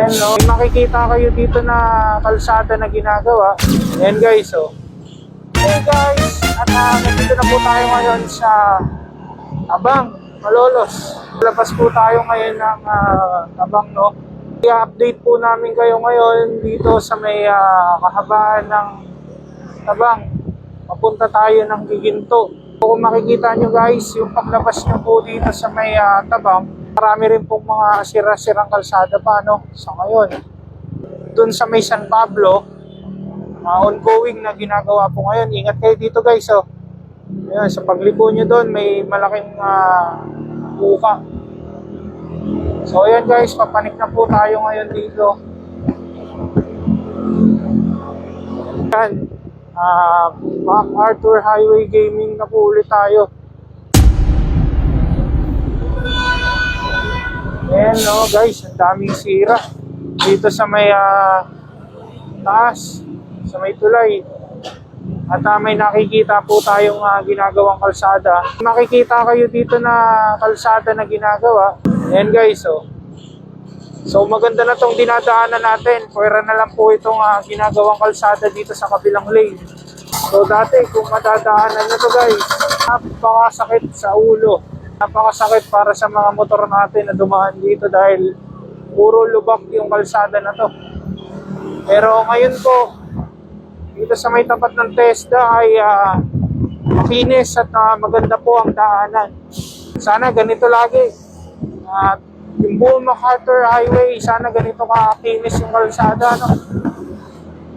Ayan, no? May makikita kayo dito na kalsada na ginagawa. Ayan guys, oh. Hey guys, at nandito na po tayo ngayon sa Abang, Malolos. Labas po tayo ngayon ng Abang, no? I-update po namin kayo ngayon dito sa may kahabaan ng Abang. Papunta tayo ng Giginto. Kung makikita nyo guys, yung paglabas nyo po dito sa may Tabang, marami rin pong mga sira-sirang kalsada pa, no? Sa ngayon. Doon sa may San Pablo, ongoing na ginagawa po ngayon. Ingat kayo dito guys, oh. Ayan, sa pagliko nyo doon, may malaking buka. So ayan guys, papanik na po tayo ngayon dito. Ayan, MacArthur Highway Gaming na po ulit tayo. Ayan, no guys, ang daming sira dito sa may taas, sa may tulay. At may nakikita po tayong ginagawang kalsada. Makikita kayo dito na kalsada na ginagawa. Ayan guys, oh. So maganda na tong dinadaanan natin. Pwera na lang po itong ginagawang kalsada dito sa kabilang lane. So dati kung madadaanan nyo to guys, napakasakit sa ulo. Napakasakit para sa mga motor natin na dumaan dito dahil puro lubak yung kalsada na to. Pero ngayon po, dito sa may tapat ng TESDA ay makinis at maganda po ang daanan. Sana ganito lagi. Yung buong MacArthur Highway, sana ganito kakinis yung kalsada, no?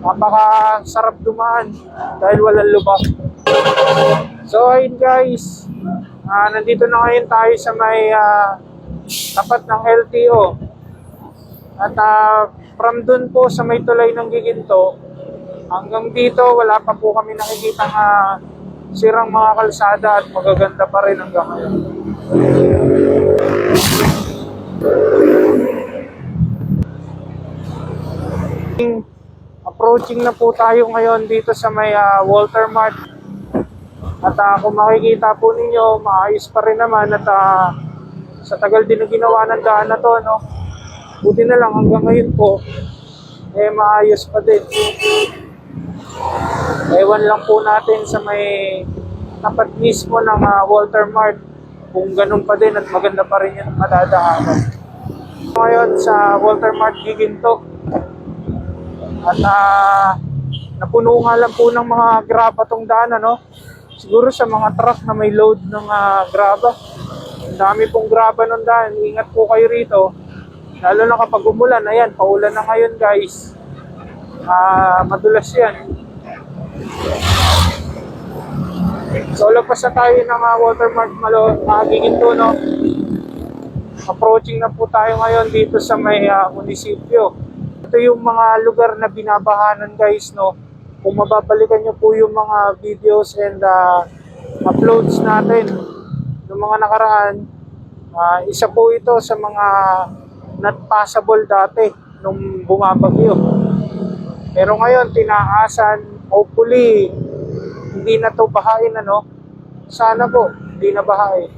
Napakasarap dumaan dahil walang lubak. So ayun guys, nandito na ngayon tayo sa may tapat ng LTO. At from dun po sa may tulay ng Giginto, hanggang dito wala pa po kami nakikitang sirang mga kalsada at magaganda pa rin hanggang ngayon. Approaching na po tayo ngayon dito sa may Walter Mart. At kung makikita po ninyo, maayos pa rin naman at sa tagal din na ginawa ng daan na to, no? Buti na lang hanggang ngayon po, maayos pa din. Ewan lang po natin sa may tapat mismo ng Walter Mart kung ganun pa din at maganda pa rin yung madadaanan. Ngayon sa Walter Mart Giginto at napuno nga lang po ng mga graba tong daan, ano? Siguro sa mga truck na may load ng graba. Ang dami pong graba ng daan. Ingat po kayo rito. Lalo na kapag umulan. Ayan, paulan na ngayon guys. Madulas yan. So labas na tayo ng Walter Mart Giginto, no? Approaching na po tayo ngayon dito sa may munisipyo. Ito yung mga lugar na binabahanan guys, no? Kung mababalikan nyo po yung mga videos and uploads natin ng mga nakaraan, isa po ito sa mga not passable dati nung bumabagyo. Pero ngayon tinaasan, hopefully hindi na to bahain, ano? Sana po hindi na bahain.